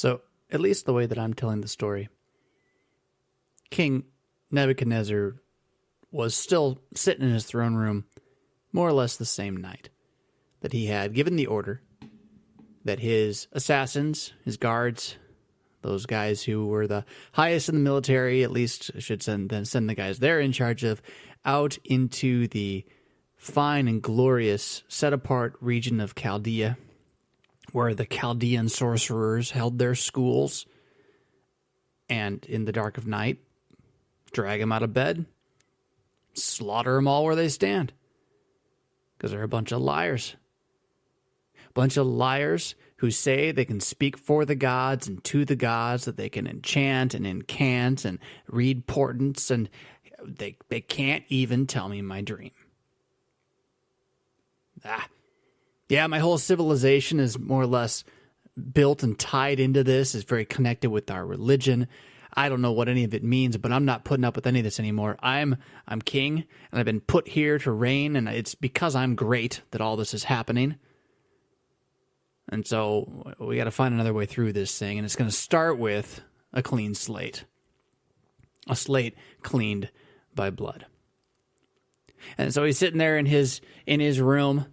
So, at least the way that I'm telling the story, King Nebuchadnezzar was still sitting in his throne room more or less the same night that he had given the order that his assassins, his guards, those guys who were the highest in the military, at least should send the guys they're in charge of out into the fine and glorious set-apart region of Chaldea, where the Chaldean sorcerers held their schools, and in the dark of night, drag them out of bed, slaughter them all where they stand, because they're a bunch of liars. Bunch of liars who say they can speak for the gods and to the gods, that they can enchant and incant and read portents, and they can't even tell me my dream. Yeah, my whole civilization is more or less built and tied into this, is very connected with our religion. I don't know what any of it means, but I'm not putting up with any of this anymore. I'm king, and I've been put here to reign, and it's because I'm great that all this is happening. And so we got to find another way through this thing, and it's going to start with a clean slate. A slate cleaned by blood. And so he's sitting there in his room,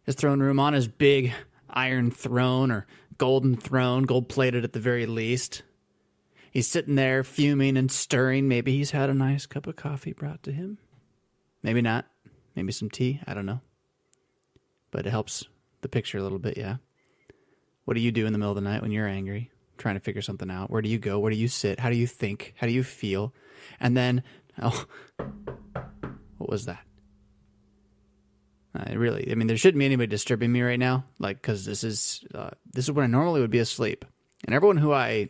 his throne room, on his big iron throne, or golden throne, gold-plated at the very least. He's sitting there fuming and stirring. Maybe he's had a nice cup of coffee brought to him. Maybe not. Maybe some tea. I don't know. But it helps the picture a little bit, yeah. What do you do in the middle of the night when you're angry, trying to figure something out? Where do you go? Where do you sit? How do you think? How do you feel? And then, what was that? There shouldn't be anybody disturbing me right now, because this is when I normally would be asleep. And everyone who I,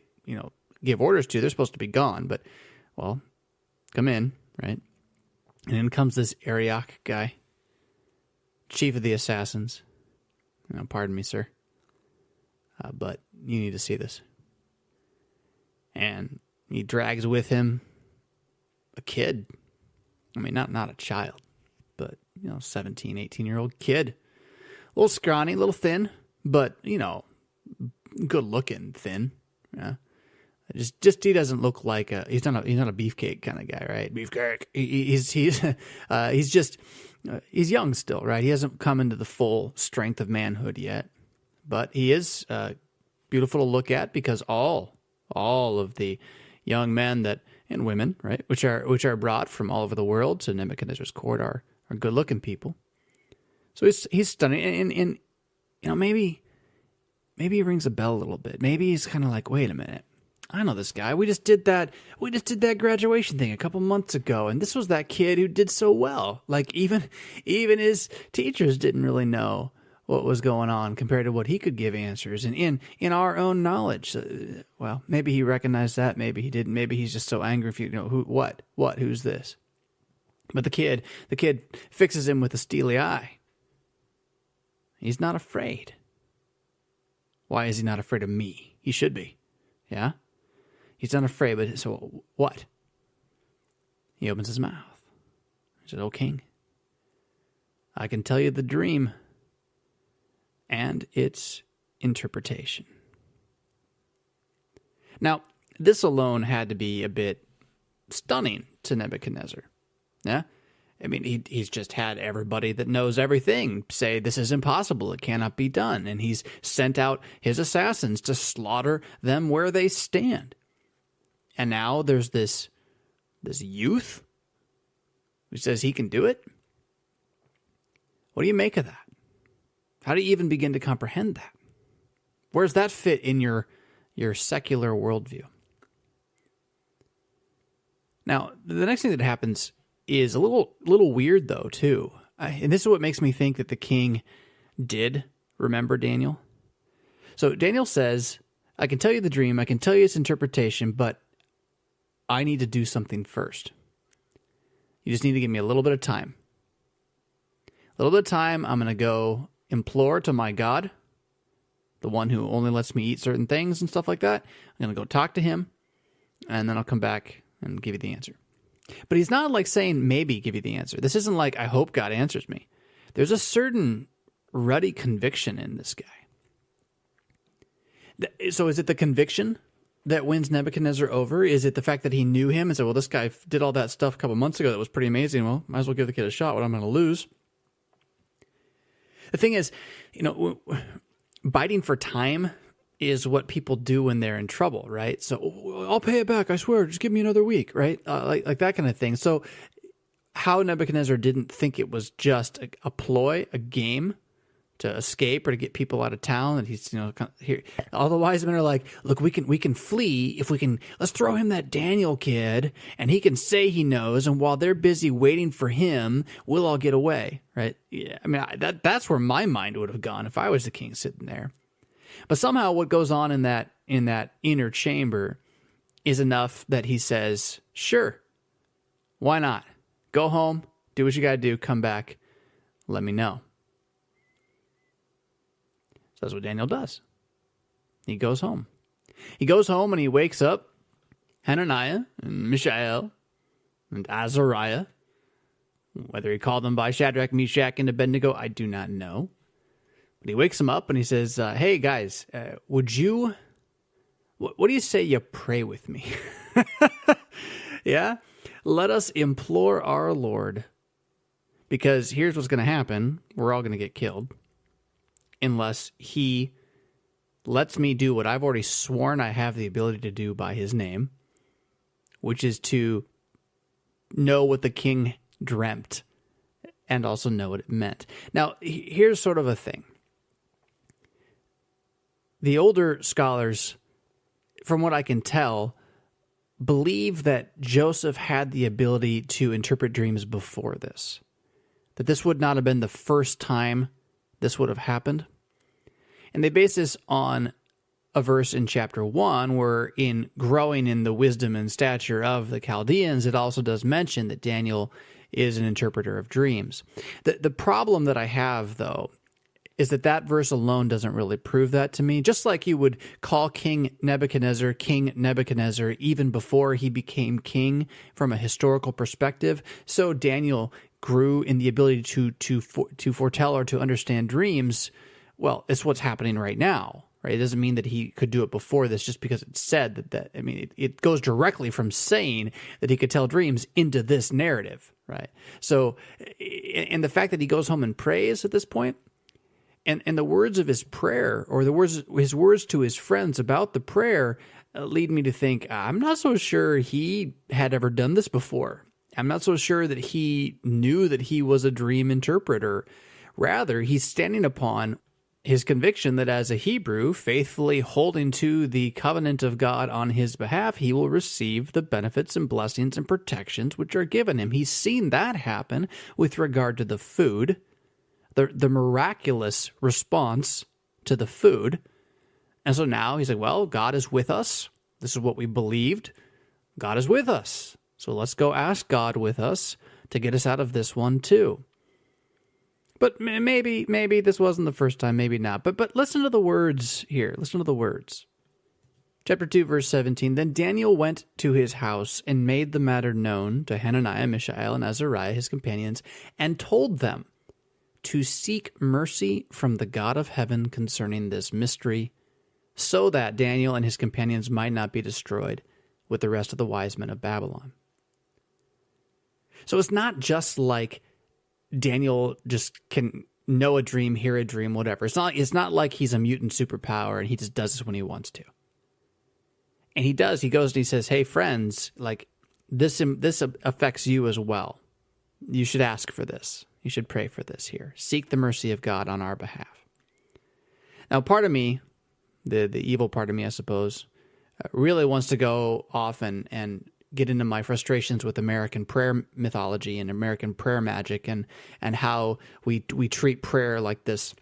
give orders to, they're supposed to be gone. But, well, come in, right? And in comes this Arioch guy, chief of the assassins. Pardon me, sir. But you need to see this. And he drags with him a kid. Not a child, but, 17, 18-year-old kid. A little scrawny, a little thin, but, good-looking thin. Yeah. Just he doesn't look like he's not a beefcake kind of guy, right? Beefcake. He's young still, right? He hasn't come into the full strength of manhood yet. But he is beautiful to look at, because all of the young men and women, right, which are brought from all over the world to Nebuchadnezzar's court are good-looking people. So he's stunning, and maybe he rings a bell a little bit. Maybe he's kind of like, wait a minute, I know this guy. We just did that graduation thing a couple months ago, and this was that kid who did so well. Even his teachers didn't really know what was going on compared to what he could give answers, and in our own knowledge. Well, maybe he recognized that, maybe he didn't, maybe he's just so angry if who's this? But the kid fixes him with a steely eye. He's not afraid. Why is he not afraid of me? He should be. Yeah? He's not afraid, but so what? He opens his mouth. He said, "O king, I can tell you the dream and its interpretation." Now, this alone had to be a bit stunning to Nebuchadnezzar. Yeah? He's just had everybody that knows everything say this is impossible, it cannot be done, and he's sent out his assassins to slaughter them where they stand. And now there's this youth who says he can do it? What do you make of that? How do you even begin to comprehend that? Where does that fit in your secular worldview? Now, the next thing that happens is a little weird, though, too. And this is what makes me think that the king did remember Daniel. So Daniel says, I can tell you the dream, I can tell you its interpretation, but I need to do something first. You just need to give me a little bit of time. A little bit of time, I'm going to go implore to my God, the one who only lets me eat certain things and stuff like that. I'm going to go talk to him, and then I'll come back and give you the answer. But he's not saying maybe give you the answer. This isn't I hope God answers me. There's a certain ruddy conviction in this guy. So is it the conviction that wins Nebuchadnezzar over? Is it the fact that he knew him and said, well, this guy did all that stuff a couple months ago that was pretty amazing. Well, might as well give the kid a shot. What I'm going to lose. The thing is, biting for time is what people do when they're in trouble, right? So I'll pay it back. I swear. Just give me another week, right? Like that kind of thing. So how Nebuchadnezzar didn't think it was just a ploy, a game to escape or to get people out of town. And he's, here. All the wise men are like, look, we can flee if we can. Let's throw him that Daniel kid, and he can say he knows. And while they're busy waiting for him, we'll all get away, right? Yeah, I mean, that's where my mind would have gone if I was the king sitting there. But somehow, what goes on in that inner chamber is enough that he says, sure, why not? Go home, do what you got to do, come back, let me know. So that's what Daniel does. He goes home. He goes home and he wakes up Hananiah and Mishael and Azariah. Whether he called them by Shadrach, Meshach, and Abednego, I do not know. But he wakes them up and he says, hey, guys, what do you say you pray with me? Yeah? Let us implore our Lord. Because here's what's going to happen. We're all going to get killed. Unless he lets me do what I've already sworn I have the ability to do by his name, which is to know what the king dreamt and also know what it meant. Now, here's sort of a thing. The older scholars, from what I can tell, believe that Joseph had the ability to interpret dreams before this. That this would not have been the first time this would have happened. And they base this on a verse in chapter 1 where in growing in the wisdom and stature of the Chaldeans, it also does mention that Daniel is an interpreter of dreams. The problem that I have, though, is that verse alone doesn't really prove that to me. Just like you would call King Nebuchadnezzar even before he became king from a historical perspective, so Daniel grew in the ability to foretell or to understand dreams. Well, it's what's happening right now, right? It doesn't mean that he could do it before this just because it's said that I mean, it goes directly from saying that he could tell dreams into this narrative, right? So, and the fact that he goes home and prays at this point, and the words of his prayer, or his words to his friends about the prayer, lead me to think, I'm not so sure he had ever done this before. I'm not so sure that he knew that he was a dream interpreter. Rather, he's standing upon his conviction that as a Hebrew, faithfully holding to the covenant of God on his behalf, he will receive the benefits and blessings and protections which are given him. He's seen that happen with regard to the food, the miraculous response to the food. And so now he's like, well, God is with us. This is what we believed. God is with us. So let's go ask God with us to get us out of this one too. But maybe this wasn't the first time, maybe not. But listen to the words here. Listen to the words. Chapter 2, verse 17. Then Daniel went to his house and made the matter known to Hananiah, Mishael, and Azariah, his companions, and told them to seek mercy from the God of heaven concerning this mystery, so that Daniel and his companions might not be destroyed with the rest of the wise men of Babylon. So it's not just like Daniel just can know a dream, hear a dream, whatever. It's not like he's a mutant superpower and he just does this when he wants to. And he does. He goes and he says, hey, friends, like this affects you as well. You should ask for this. You should pray for this here. Seek the mercy of God on our behalf. Now, part of me, the evil part of me, I suppose, really wants to go off and get into my frustrations with American prayer mythology and American prayer magic and how we treat prayer like this,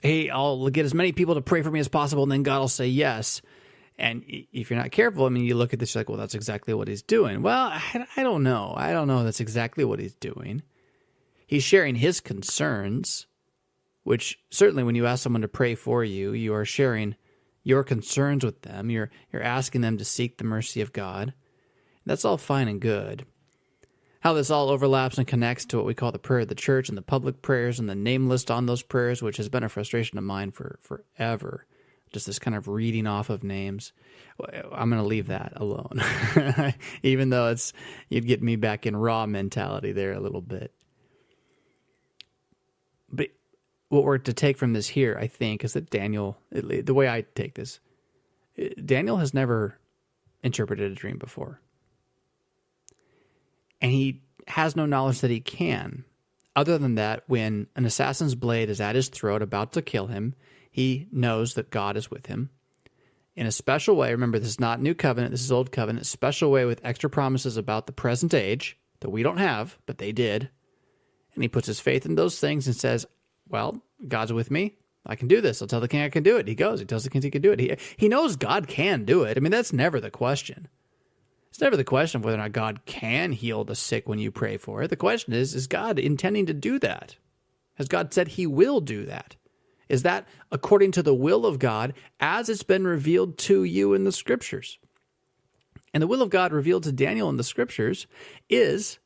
hey, I'll get as many people to pray for me as possible, and then God will say yes. And if you're not careful, I mean, you look at this, you're like, well, that's exactly what he's doing. Well, I don't know. I don't know that's exactly what he's doing. He's sharing his concerns, which certainly when you ask someone to pray for you, you are sharing your concerns with them. You're asking them to seek the mercy of God. That's all fine and good. How this all overlaps and connects to what we call the prayer of the church and the public prayers and the name list on those prayers, which has been a frustration of mine for forever. just this kind of reading off of names. I'm going to leave that alone, even though you'd get me back in raw mentality there a little bit. But what we're to take from this here, I think, is that Daniel, the way I take this, Daniel has never interpreted a dream before. And he has no knowledge that he can. Other than that, when an assassin's blade is at his throat about to kill him, he knows that God is with him. In a special way, remember, this is not New Covenant, this is Old Covenant, a special way with extra promises about the present age that we don't have, but they did. And he puts his faith in those things and says, well, God's with me. I can do this. I'll tell the king I can do it. He goes. He tells the king he can do it. He knows God can do it. I mean, that's never the question. It's never the question of whether or not God can heal the sick when you pray for it. The question is God intending to do that? Has God said he will do that? Is that according to the will of God as it's been revealed to you in the scriptures? And the will of God revealed to Daniel in the scriptures is,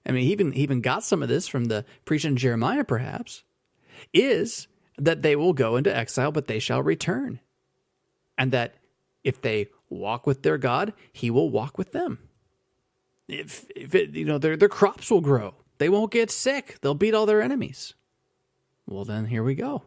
I mean, he even got some of this from the preaching Jeremiah perhaps, is that they will go into exile, but they shall return. And that if they walk with their God, he will walk with them. If their crops will grow, they won't get sick. They'll beat all their enemies. Well, then here we go.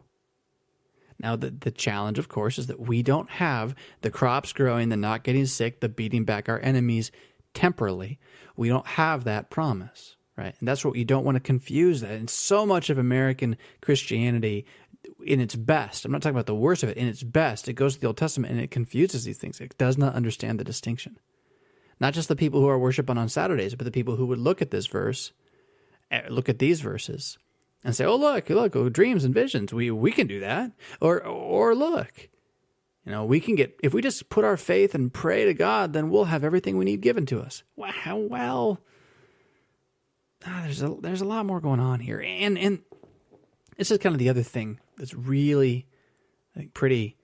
Now, the challenge, of course, is that we don't have the crops growing, the not getting sick, the beating back our enemies temporally. We don't have that promise, right? And that's what you don't want to confuse that. And so much of American Christianity, in its best, I'm not talking about the worst of it, in its best, it goes to the Old Testament and it confuses these things. It does not understand the distinction. Not just the people who are worshiping on Saturdays, but the people who would look at this verse, look at these verses, and say, oh, look, dreams and visions, we can do that. Or look, we can get, if we just put our faith and pray to God, then we'll have everything we need given to us. Wow, well, there's a lot more going on here. And this is kind of the other thing that's really, I think, pretty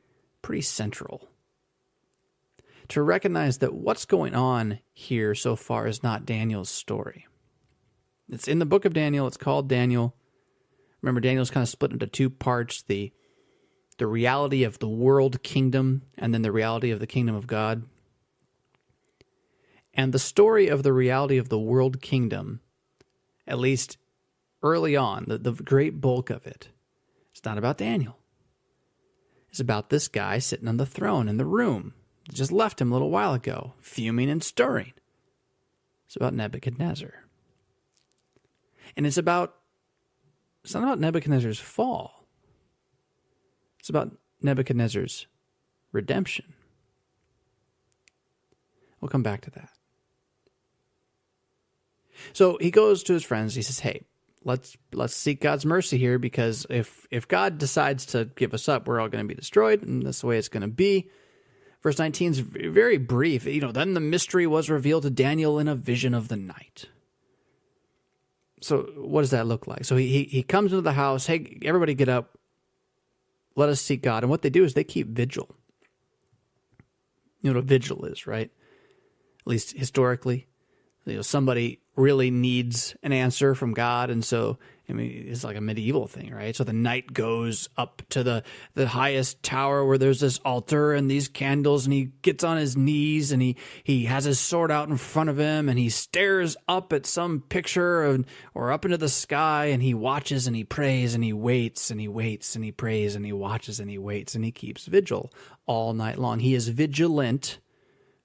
central. To recognize that what's going on here so far is not Daniel's story. It's in the book of Daniel. It's called Daniel. Remember, Daniel's kind of split into two parts, the reality of the world kingdom and then the reality of the kingdom of God. And the story of the reality of the world kingdom, at least early on, the great bulk of it, it's not about Daniel. It's about this guy sitting on the throne in the room. Just left him a little while ago, fuming and stirring. It's about Nebuchadnezzar. And it's not about Nebuchadnezzar's fall. It's about Nebuchadnezzar's redemption. We'll come back to that. So he goes to his friends. He says, hey, let's seek God's mercy here, because if God decides to give us up, we're all going to be destroyed, and that's the way it's going to be. Verse 19 is very brief. Then the mystery was revealed to Daniel in a vision of the night. So what does that look like? So he comes into the house. Hey, everybody get up. Let us seek God. And what they do is they keep vigil. You know what a vigil is, right? At least historically. Somebody really needs an answer from God, and so it's like a medieval thing, right? So the knight goes up to the highest tower where there's this altar and these candles, and he gets on his knees and he has his sword out in front of him, and he stares up at some picture or up into the sky, and he watches and he prays and he waits and he waits and he prays and he watches and he waits, and he keeps vigil all night long. He is vigilant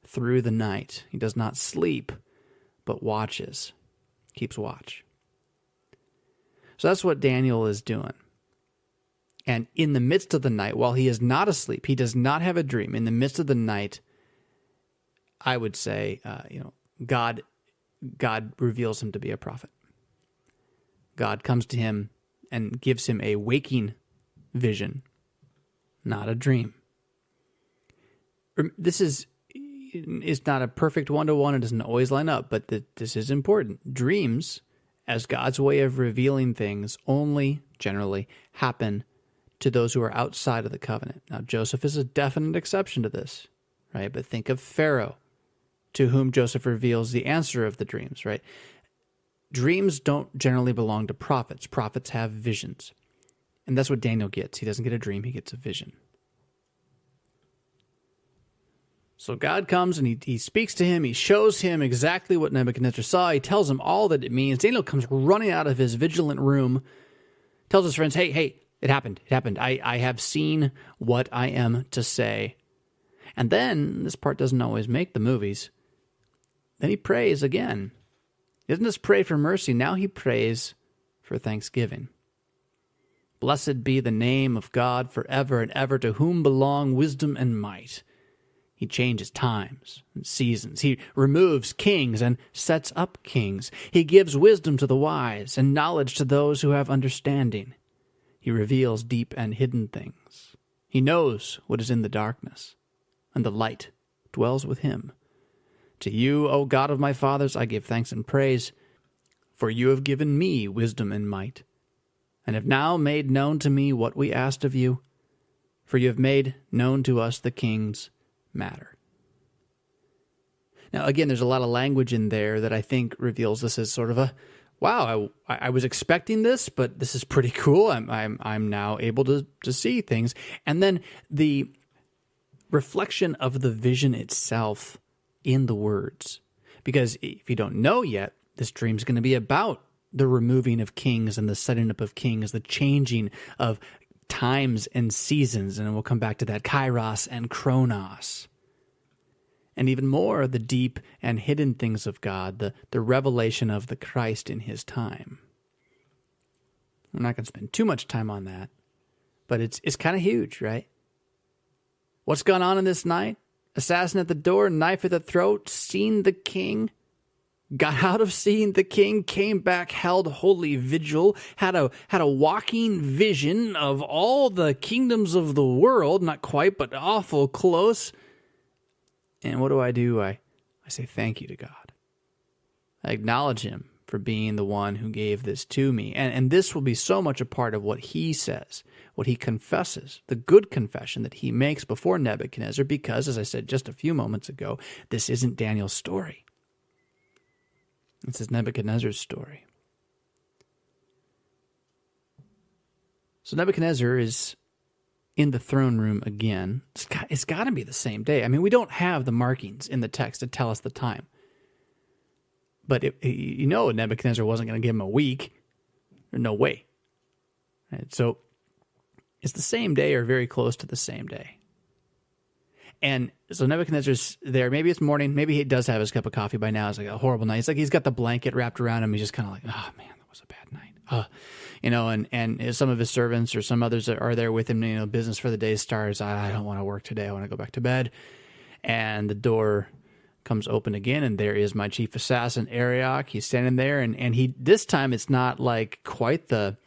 through the night. He does not sleep, but watches, keeps watch. So that's what Daniel is doing. And in the midst of the night, while he is not asleep, he does not have a dream. In the midst of the night, I would say, God reveals him to be a prophet. God comes to him and gives him a waking vision, not a dream. This is not a perfect one-to-one. It doesn't always line up, but this is important. Dreams, as God's way of revealing things, only generally happen to those who are outside of the covenant. Now, Joseph is a definite exception to this, right? But think of Pharaoh, to whom Joseph reveals the answer of the dreams, right? Dreams don't generally belong to prophets. Prophets have visions. And that's what Daniel gets. He doesn't get a dream, he gets a vision. So God comes and he speaks to him. He shows him exactly what Nebuchadnezzar saw. He tells him all that it means. Daniel comes running out of his vigilant room, tells his friends, hey, it happened. It happened. I have seen what I am to say. And then, this part doesn't always make the movies, then he prays again. He doesn't just pray for mercy. Now he prays for thanksgiving. Blessed be the name of God forever and ever, to whom belong wisdom and might. He changes times and seasons. He removes kings and sets up kings. He gives wisdom to the wise and knowledge to those who have understanding. He reveals deep and hidden things. He knows what is in the darkness, and the light dwells with him. To you, O God of my fathers, I give thanks and praise, for you have given me wisdom and might, and have now made known to me what we asked of you, for you have made known to us the king's matter. Now, again, there's a lot of language in there that I think reveals this as sort of a, wow, I was expecting this, but this is pretty cool. I'm now able to see things. And then the reflection of the vision itself in the words. Because if you don't know yet, this dream is going to be about the removing of kings and the setting up of kings, the changing of times and seasons, and we'll come back to that, kairos and chronos. And even more, the deep and hidden things of God, the revelation of the Christ in his time. We're not going to spend too much time on that, but it's kind of huge, right? What's gone on in this night? Assassin at the door, knife at the throat, seen the king, got out of seeing the king, came back, held holy vigil, had a walking vision of all the kingdoms of the world, not quite, but awful close. And what do? I say thank you to God. I acknowledge him for being the one who gave this to me. And this will be so much a part of what he says, what he confesses, the good confession that he makes before Nebuchadnezzar, because, as I said just a few moments ago, this isn't Daniel's story. This is Nebuchadnezzar's story. So Nebuchadnezzar is in the throne room again. It's got to be the same day. I mean, we don't have the markings in the text to tell us the time. But Nebuchadnezzar wasn't going to give him a week. There's no way. Right? So it's the same day or very close to the same day. And so Nebuchadnezzar's there. Maybe it's morning. Maybe he does have his cup of coffee by now. It's like a horrible night. It's like he's got the blanket wrapped around him. He's just kind of like, oh, man, that was a bad night. And some of his servants or some others are there with him. Business for the day starts. I don't want to work today. I want to go back to bed. And the door comes open again, and there is my chief assassin, Arioch. He's standing there, and he this time it's not like quite the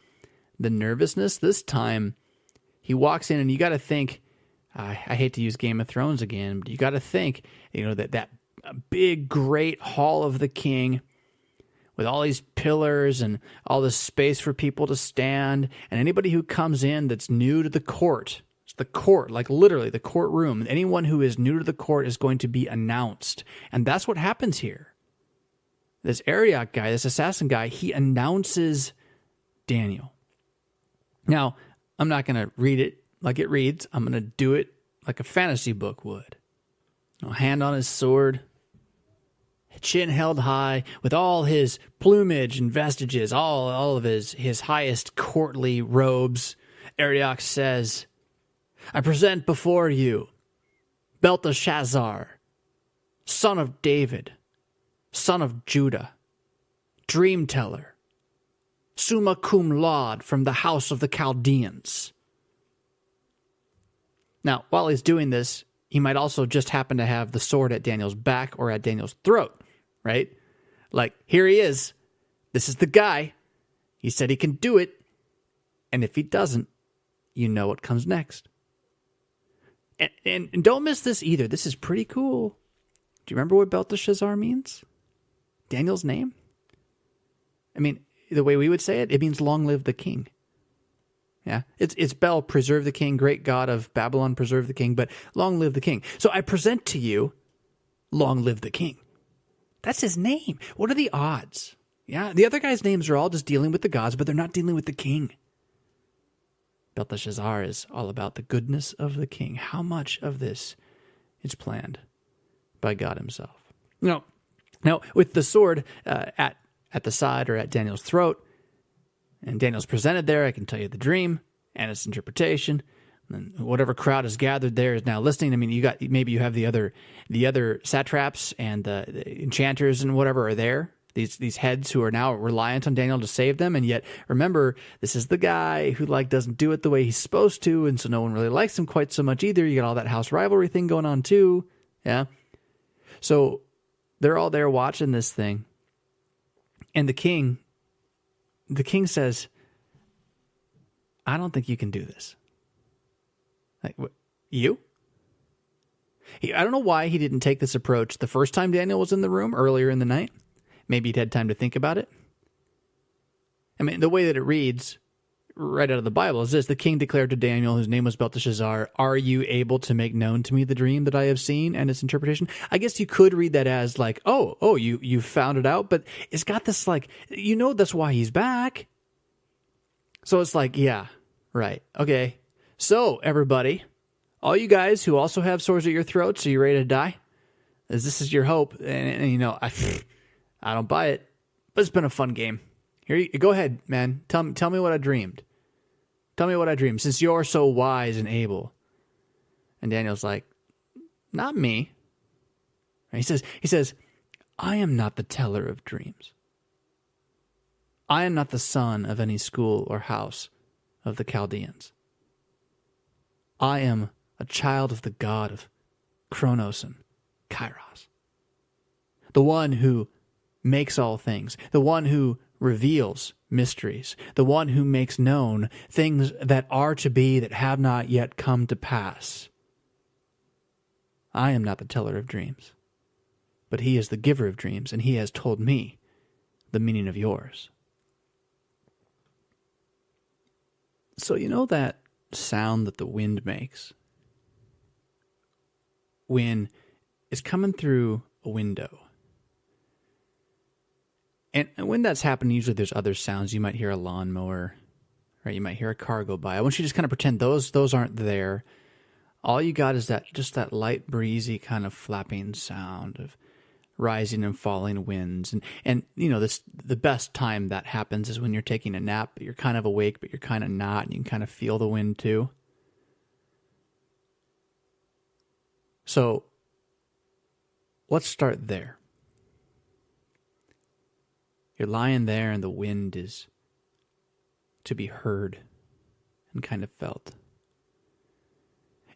nervousness. This time he walks in, and you got to think, I hate to use Game of Thrones again, but you got to think, that big, great hall of the king with all these pillars and all this space for people to stand, and anybody who comes in that's new to the court, it's the court, like literally the courtroom, anyone who is new to the court is going to be announced. And that's what happens here. This Arioch guy, this assassin guy, he announces Daniel. Now, I'm not going to read it like it reads. I'm going to do it like a fantasy book would. Hand on his sword, chin held high, with all his plumage and vestiges, all of his highest courtly robes. Arioch says, I present before you Belteshazzar, son of David, son of Judah, dream teller, summa cum laude from the house of the Chaldeans. Now, while he's doing this, he might also just happen to have the sword at Daniel's back or at Daniel's throat, right? Like, here he is. This is the guy. He said he can do it. And if he doesn't, you know what comes next. And don't miss this either. This is pretty cool. Do you remember what Belteshazzar means? Daniel's name? I mean, the way we would say it, it means long live the king. Yeah, it's Bel, preserve the king, great God of Babylon, preserve the king, but long live the king. So I present to you, long live the king. That's his name. What are the odds? Yeah, the other guys' names are all just dealing with the gods, but they're not dealing with the king. Belteshazzar is all about the goodness of the king. How much of this is planned by God himself. Now with the sword at the side or at Daniel's throat, and Daniel's presented there, I can tell you the dream and its interpretation. And whatever crowd is gathered there is now listening. I mean, you have the other satraps and the enchanters and whatever are there. These heads who are now reliant on Daniel to save them, and yet remember, this is the guy who doesn't do it the way he's supposed to, and so no one really likes him quite so much either. You got all that house rivalry thing going on too, yeah. So they're all there watching this thing, and the king says, "I don't think you can do this." Like, what, you? I don't know why he didn't take this approach the first time Daniel was in the room earlier in the night. Maybe he'd had time to think about it. I mean, the way that it reads right out of the Bible is this: the king declared to Daniel, whose name was Belteshazzar, "Are you able to make known to me the dream that I have seen and its interpretation?" I guess you could read that as like, you found it out, but it's got this that's why he's back. So it's like, yeah, right. Okay. So everybody, all you guys who also have swords at your throats, are you ready to die? As this is your hope. And I don't buy it, but it's been a fun game. Here, go ahead, man. Tell me what I dreamed. Tell me what I dreamed, since you're so wise and able. And Daniel's like, not me. He says, I am not the teller of dreams. I am not the son of any school or house of the Chaldeans. I am a child of the God of Chronos and Kairos, the one who makes all things, the one who reveals mysteries, the one who makes known things that are to be that have not yet come to pass. I am not the teller of dreams, but he is the giver of dreams, and he has told me the meaning of yours. So you know that sound that the wind makes when it's coming through a window? And when that's happening, usually there's other sounds. You might hear a lawnmower, right? You might hear a car go by. I want you to just kind of pretend those aren't there. All you got is that light, breezy kind of flapping sound of rising and falling winds. And the best time that happens is when you're taking a nap, but you're kind of awake, but you're kind of not, and you can kind of feel the wind too. So let's start there. You're lying there and the wind is to be heard and kind of felt.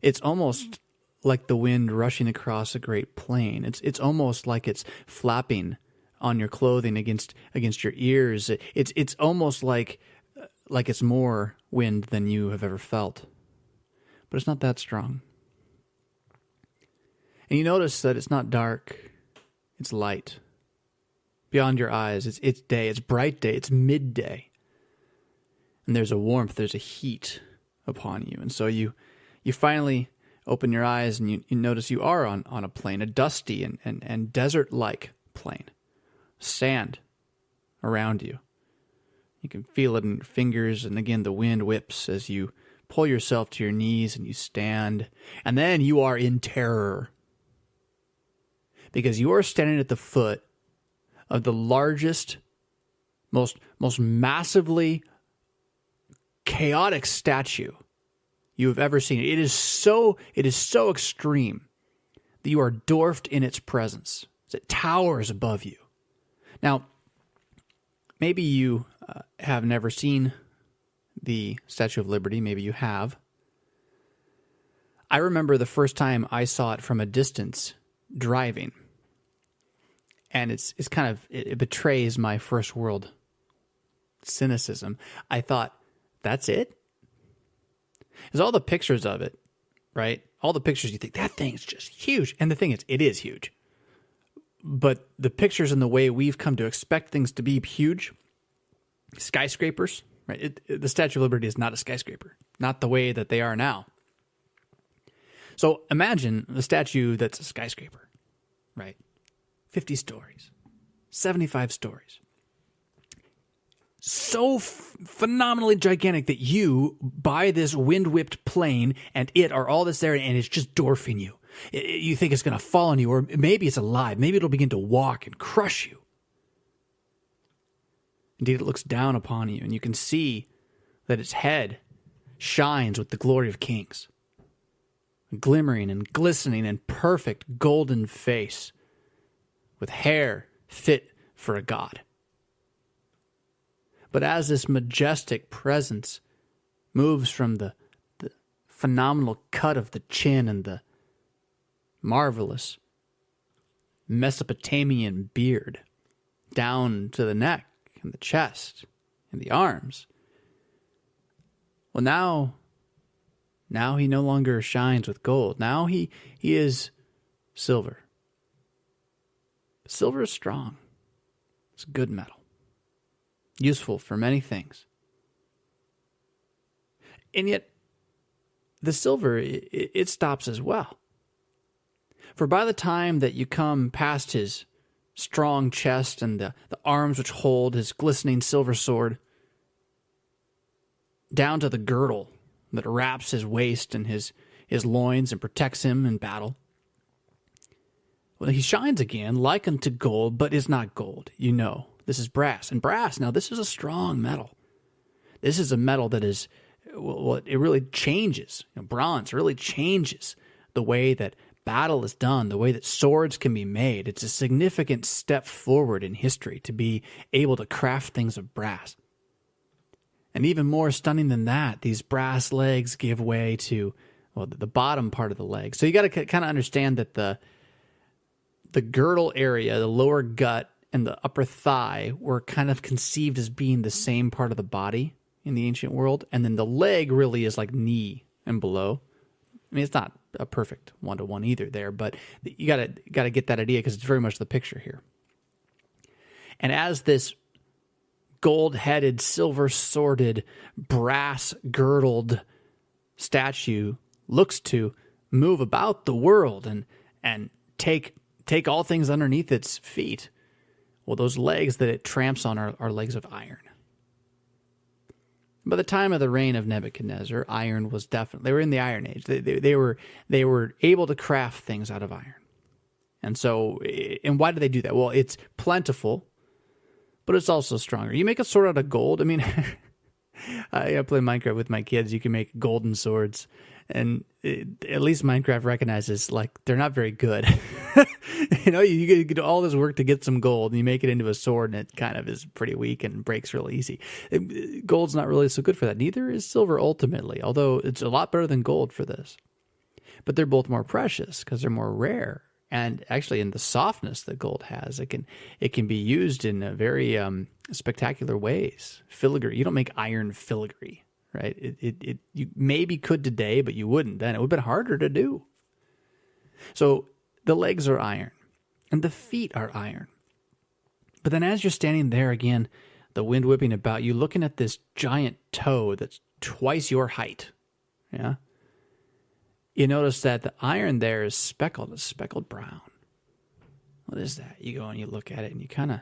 It's almost like the wind rushing across a great plain. It's almost like it's flapping on your clothing against your ears. It's almost like it's more wind than you have ever felt. But it's not that strong. And you notice that it's not dark, it's light. Beyond your eyes, it's day, it's bright day, it's midday. And there's a warmth, there's a heat upon you. And so you finally open your eyes and you notice you are on a plain, a dusty and desert-like plain. Sand around you. You can feel it in your fingers, and again the wind whips as you pull yourself to your knees and you stand. And then you are in terror. Because you are standing at the foot of the largest, most massively chaotic statue you have ever seen. It is so extreme that you are dwarfed in its presence. It towers above you. Now, maybe you have never seen the Statue of Liberty. Maybe you have. I remember the first time I saw it from a distance driving. And it betrays my first world cynicism. I thought, that's it? There's all the pictures of it, right? All the pictures, you think, that thing's just huge. And the thing is, it is huge. But the pictures and the way we've come to expect things to be huge, skyscrapers, right? The Statue of Liberty is not a skyscraper, not the way that they are now. So imagine a statue that's a skyscraper, right? 50 stories, 75 stories. So phenomenally gigantic that you, by this wind-whipped plane and it are all this there, and it's just dwarfing you. You think it's going to fall on you, or maybe it's alive. Maybe it'll begin to walk and crush you. Indeed, it looks down upon you, and you can see that its head shines with the glory of kings. A glimmering and glistening and perfect golden face with hair fit for a god. But as this majestic presence moves from the phenomenal cut of the chin and the marvelous Mesopotamian beard down to the neck and the chest and the arms, well, now he no longer shines with gold. Now he is silver. Silver is strong. It's a good metal. Useful for many things. And yet, the silver, it stops as well. For by the time that you come past his strong chest and the arms which hold his glistening silver sword, down to the girdle that wraps his waist and his loins and protects him in battle, well, he shines again like unto gold, but is not gold. You know, this is brass. And brass, now this is a strong metal. This is a metal that is, well, it really changes. Bronze really changes the way that battle is done, the way that swords can be made. It's a significant step forward in history to be able to craft things of brass. And even more stunning than that, these brass legs give way to, well, the bottom part of the leg. So you got to kind of understand that the girdle area, the lower gut, and the upper thigh were kind of conceived as being the same part of the body in the ancient world. And then the leg really is like knee and below. I mean, it's not a perfect one-to-one either there, but you got to get that idea because it's very much the picture here. And as this gold-headed, silver-sworded, brass-girdled statue looks to move about the world and take all things underneath its feet, well, those legs that it tramps on are legs of iron. By the time of the reign of Nebuchadnezzar, iron was definitely, they were in the Iron Age. They were able to craft things out of iron. And so, and why do they do that? Well, it's plentiful, but it's also stronger. You make a sword out of gold. I mean, I play Minecraft with my kids. You can make golden swords. And at least Minecraft recognizes, like, they're not very good. You do all this work to get some gold, and you make it into a sword, and it kind of is pretty weak and breaks real easy. Gold's not really so good for that. Neither is silver ultimately, although it's a lot better than gold for this. But they're both more precious because they're more rare. And actually, in the softness that gold has, it can be used in a very spectacular ways. Filigree. You don't make iron filigree, right? You maybe could today, but you wouldn't then. It would have been harder to do. So the legs are iron, and the feet are iron. But then as you're standing there again, the wind whipping about you, looking at this giant toe that's twice your height, yeah, you notice that the iron there is speckled. It's speckled brown. What is that? You go and you look at it, and you kind of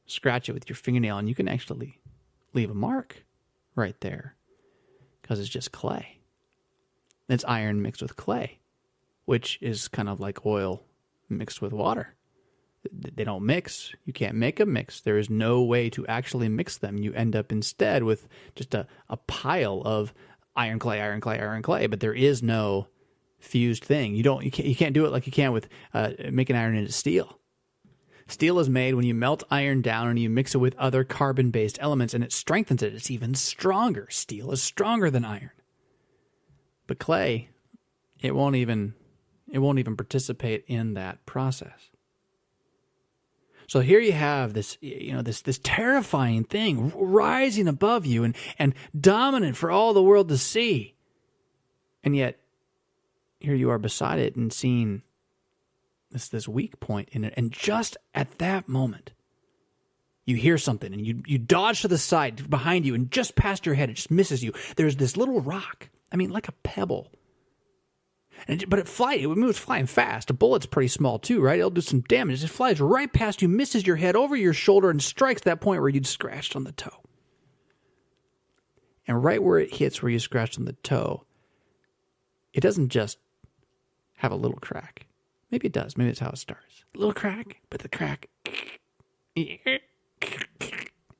scratch it with your fingernail, and you can actually leave a mark right there because it's just clay. It's iron mixed with clay, which is kind of like oil mixed with water. They don't mix. You can't make them mix. There is no way to actually mix them. You end up instead with just a pile of iron, clay, iron, clay, iron, clay, but there is no fused thing. You can't do it like you can with making iron into steel. Steel is made when you melt iron down and you mix it with other carbon-based elements, and it strengthens it. It's even stronger. Steel is stronger than iron. But clay, it won't even participate in that process. So here you have this, this terrifying thing rising above you and dominant for all the world to see. And yet, here you are beside it and seeing this weak point in it. And just at that moment, you hear something and you dodge to the side behind you, and just past your head, it just misses you. There's this little rock, like a pebble. But it moves flying fast. A bullet's pretty small too, right? It'll do some damage. It flies right past you, misses your head over your shoulder, and strikes that point where you'd scratched on the toe. And right where it hits where you scratched on the toe, it doesn't just have a little crack. Maybe it does. Maybe that's how it starts. A little crack, but the crack, and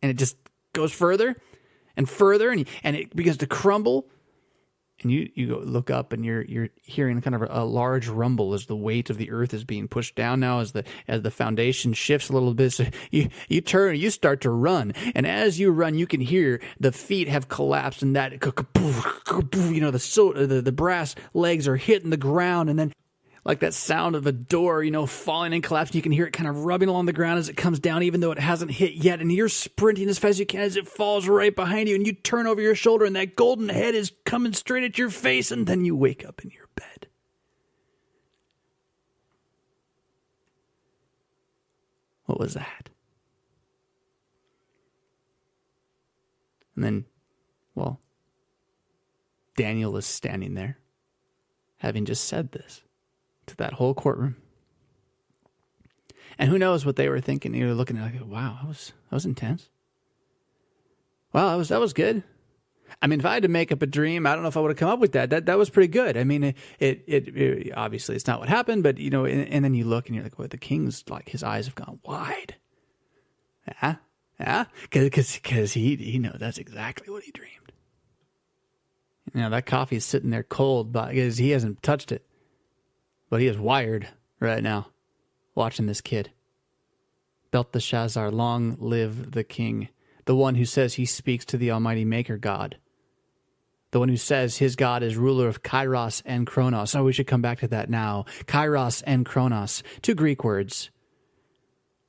it just goes further and further, and it begins to crumble. And you go look up, and you're hearing kind of a large rumble as the weight of the earth is being pushed down now, as the foundation shifts a little bit. So you turn, you start to run, and as you run, you can hear the feet have collapsed, and that the brass legs are hitting the ground, and then like that sound of a door, falling and collapsing. You can hear it kind of rubbing along the ground as it comes down, even though it hasn't hit yet. And you're sprinting as fast as you can as it falls right behind you. And you turn over your shoulder, and that golden head is coming straight at your face. And then you wake up in your bed. What was that? And then, Daniel is standing there, having just said this to that whole courtroom. And who knows what they were thinking. You were looking at it like, wow, that was intense. Well, that was good. I mean, if I had to make up a dream, I don't know if I would have come up with that. That was pretty good. I mean, it obviously it's not what happened, but and then you look and you're like, well, the king's like, his eyes have gone wide. Yeah, because he knows that's exactly what he dreamed. That coffee's sitting there cold, but because he hasn't touched it. But he is wired right now, watching this kid. Belteshazzar, long live the king, the one who says he speaks to the Almighty Maker God, the one who says his God is ruler of Kairos and Chronos. Oh, we should come back to that now. Kairos and Chronos, two Greek words.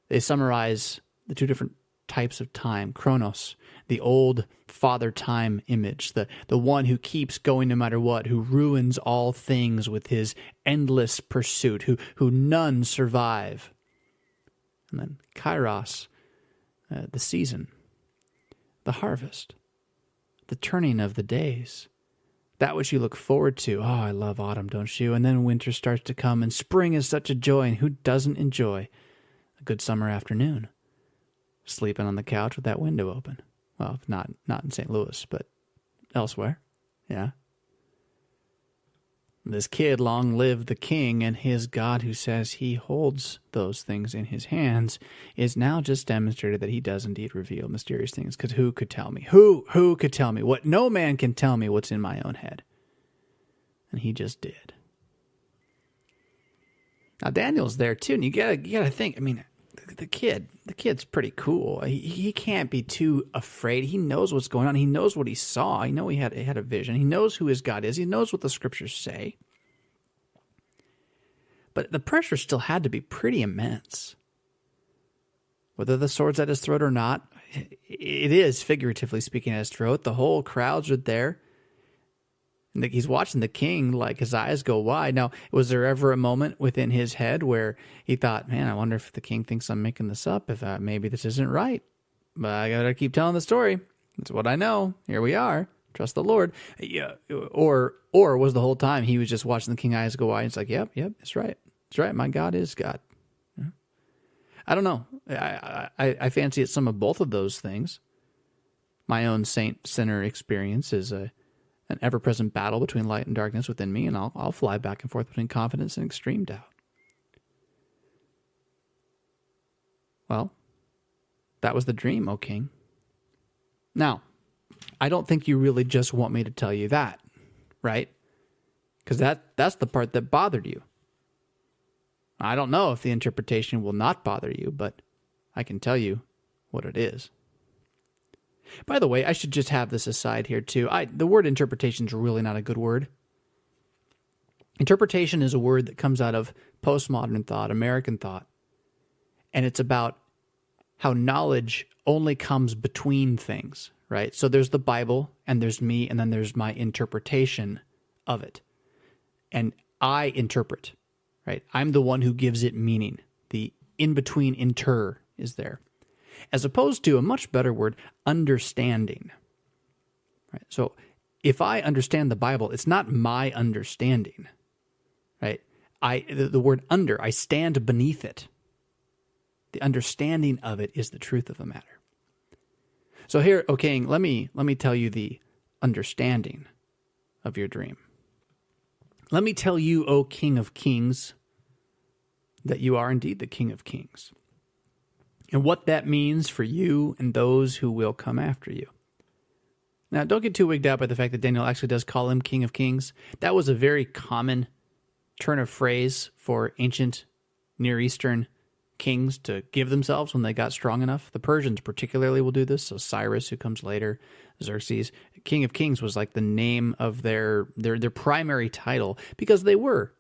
They summarize the two different types of time. Chronos, the old father time image, the one who keeps going no matter what, who ruins all things with his endless pursuit, who none survive. And then Kairos, the season, the harvest, the turning of the days, that which you look forward to. Oh, I love autumn, don't you? And then winter starts to come, and spring is such a joy, and who doesn't enjoy a good summer afternoon? Sleeping on the couch with that window open. Well, not in St. Louis, but elsewhere. Yeah. This kid, long live the king, and his God who says he holds those things in his hands, is now just demonstrated that he does indeed reveal mysterious things. Because who could tell me? Who could tell me? What no man can tell me what's in my own head. And he just did. Now Daniel's there too, and you gotta think, I mean, the kid's pretty cool. He can't be too afraid. He knows what's going on. He knows what he saw. He had a vision. He knows who his God is. He knows what the scriptures say. But the pressure still had to be pretty immense. Whether the sword's at his throat or not, it is, figuratively speaking, at his throat. The whole crowds are there. And he's watching the king, like his eyes go wide. Now, was there ever a moment within his head where he thought, man, I wonder if the king thinks I'm making this up, if maybe this isn't right. But I got to keep telling the story. That's what I know. Here we are. Trust the Lord. Yeah. Or was the whole time he was just watching the king's eyes go wide? And it's like, yep, it's right. It's right. My God is God. I don't know. I fancy it's some of both of those things. My own saint-sinner experience is an ever-present battle between light and darkness within me, and I'll fly back and forth between confidence and extreme doubt. Well, that was the dream, O king. Now, I don't think you really just want me to tell you that, right? Because that's the part that bothered you. I don't know if the interpretation will not bother you, but I can tell you what it is. By the way, I should just have this aside here too. The word interpretation is really not a good word. Interpretation is a word that comes out of postmodern thought, American thought. And it's about how knowledge only comes between things, right? So there's the Bible, and there's me, and then there's my interpretation of it. And I interpret, right? I'm the one who gives it meaning. The in-between inter is there. As opposed to a much better word, understanding. Right? So if I understand the Bible, it's not my understanding. Right? The word under, I stand beneath it. The understanding of it is the truth of the matter. So here, O king, let me tell you the understanding of your dream. Let me tell you, O King of Kings, that you are indeed the King of Kings, and what that means for you and those who will come after you. Now, don't get too wigged out by the fact that Daniel actually does call him King of Kings. That was a very common turn of phrase for ancient Near Eastern kings to give themselves when they got strong enough. The Persians particularly will do this. So Cyrus, who comes later, Xerxes, King of Kings was like the name of their primary title, because they were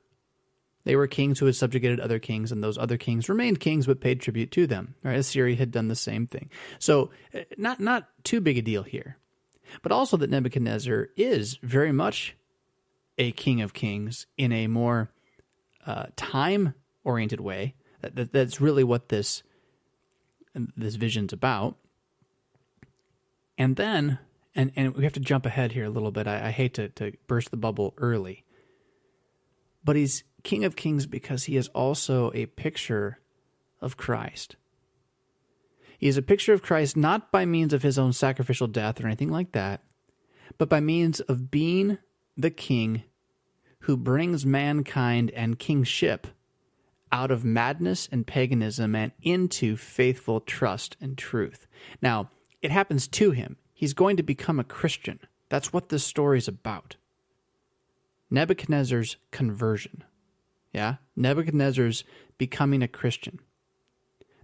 kings who had subjugated other kings, and those other kings remained kings but paid tribute to them. Right? Assyria had done the same thing. So not too big a deal here. But also that Nebuchadnezzar is very much a king of kings in a more time-oriented way. That's really what this vision's about. And then, and we have to jump ahead here a little bit. I hate to burst the bubble early. But he's King of Kings because he is also a picture of Christ. He is a picture of Christ not by means of his own sacrificial death or anything like that, but by means of being the king who brings mankind and kingship out of madness and paganism and into faithful trust and truth. Now, it happens to him. He's going to become a Christian. That's what this story is about. Nebuchadnezzar's conversion. Yeah? Nebuchadnezzar's becoming a Christian.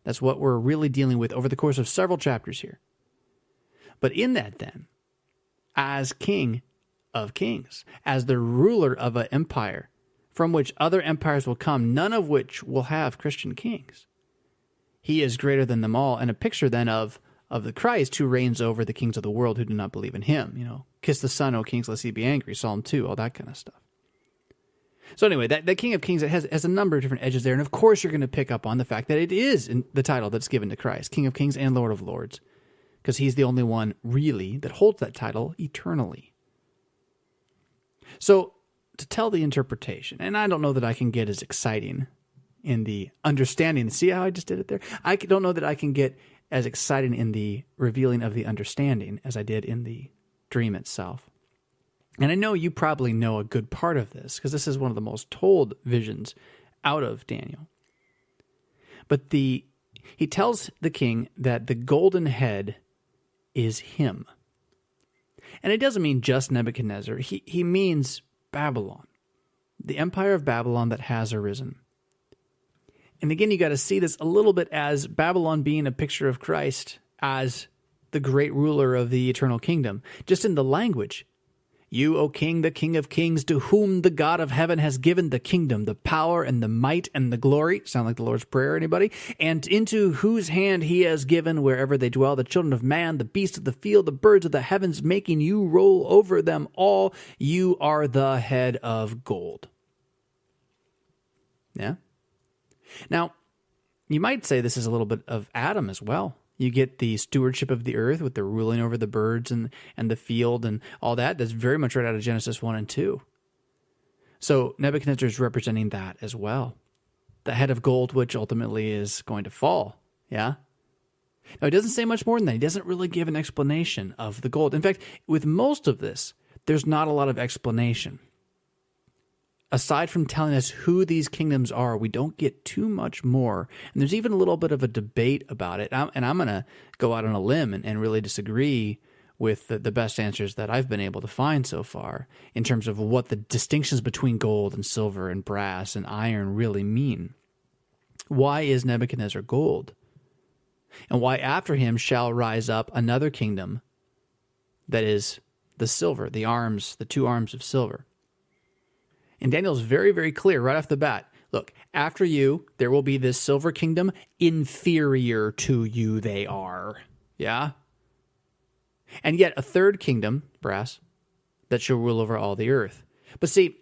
That's what we're really dealing with over the course of several chapters here. But in that then, as King of Kings, as the ruler of an empire from which other empires will come, none of which will have Christian kings, he is greater than them all, and a picture then of the Christ who reigns over the kings of the world who do not believe in him. You know, kiss the Son, O kings, lest he be angry, Psalm 2, all that kind of stuff. So anyway, that King of Kings, it has a number of different edges there. And of course, you're going to pick up on the fact that it is in the title that's given to Christ, King of Kings and Lord of Lords, because he's the only one really that holds that title eternally. So to tell the interpretation, and I don't know that I can get as exciting in the understanding. See how I just did it there? I don't know that I can get as exciting in the revealing of the understanding as I did in the dream itself. And I know you probably know a good part of this, because this is one of the most told visions out of Daniel. But he tells the king that the golden head is him. And it doesn't mean just Nebuchadnezzar. He means Babylon, the empire of Babylon that has arisen. And again, you got to see this a little bit as Babylon being a picture of Christ as the great ruler of the eternal kingdom. Just in the language. You, O King, the King of Kings, to whom the God of heaven has given the kingdom, the power and the might and the glory. Sound like the Lord's Prayer, anybody? And into whose hand he has given wherever they dwell, the children of man, the beasts of the field, the birds of the heavens, making you roll over them all. You are the head of gold. Yeah? Now, you might say this is a little bit of Adam as well. You get the stewardship of the earth with the ruling over the birds and the field and all that. That's very much right out of Genesis 1 and 2. So Nebuchadnezzar is representing that as well. The head of gold, which ultimately is going to fall. Yeah? Now, he doesn't say much more than that. He doesn't really give an explanation of the gold. In fact, with most of this, there's not a lot of explanation. Aside from telling us who these kingdoms are, we don't get too much more. And there's even a little bit of a debate about it. And I'm going to go out on a limb and really disagree with the best answers that I've been able to find so far in terms of what the distinctions between gold and silver and brass and iron really mean. Why is Nebuchadnezzar gold? And why after him shall rise up another kingdom that is the silver, the two arms of silver? And Daniel's very, very clear right off the bat. Look, after you, there will be this silver kingdom. Inferior to you they are. Yeah? And yet a third kingdom, brass, that shall rule over all the earth. But see,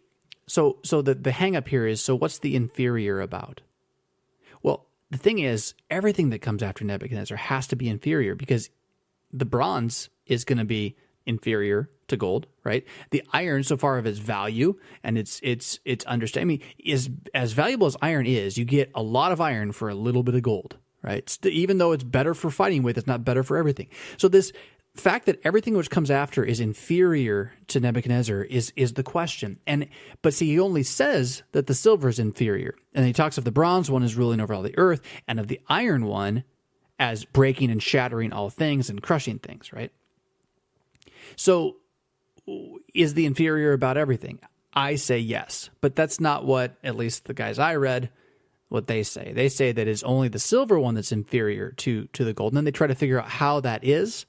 so the hang-up here is, so what's the inferior about? Well, the thing is, everything that comes after Nebuchadnezzar has to be inferior, because the bronze is going to be inferior to gold, right? The iron, so far of its value and its understanding, is as valuable as iron is. You get a lot of iron for a little bit of gold, right? Even though it's better for fighting with, it's not better for everything. So this fact that everything which comes after is inferior to Nebuchadnezzar is the question. But see, he only says that the silver is inferior. And he talks of the bronze one as ruling over all the earth, and of the iron one as breaking and shattering all things and crushing things, right? So is the inferior about everything? I say yes, but that's not what, at least the guys I read, what they say. They say that it's only the silver one that's inferior to the gold. And then they try to figure out how that is.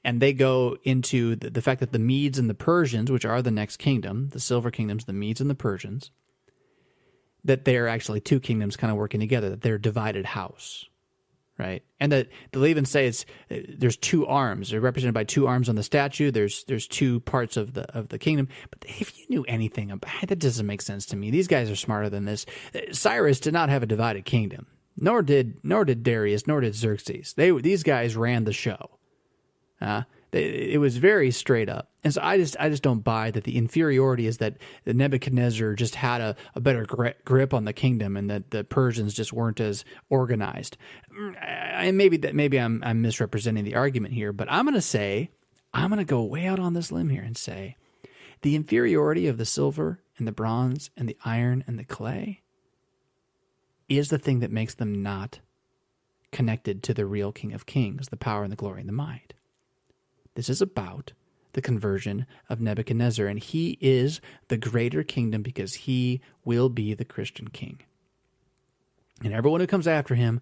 And they go into the fact that the Medes and the Persians, which are the next kingdom, the silver kingdoms, the Medes and the Persians, that they're actually two kingdoms kind of working together, that they're a divided house, right? And that they'll even say there's two arms. They're represented by two arms on the statue. There's two parts of the kingdom. But if you knew anything about it, that doesn't make sense to me. These guys are smarter than this. Cyrus did not have a divided kingdom, nor did Darius, nor did Xerxes. These guys ran the show. It was very straight up. And so I just don't buy that the inferiority is that Nebuchadnezzar just had a better grip on the kingdom and that the Persians just weren't as organized. And maybe I'm misrepresenting the argument here, but I'm going to go way out on this limb here and say the inferiority of the silver and the bronze and the iron and the clay is the thing that makes them not connected to the real King of Kings, the power and the glory and the might. This is about the conversion of Nebuchadnezzar, and he is the greater kingdom because he will be the Christian king. And everyone who comes after him,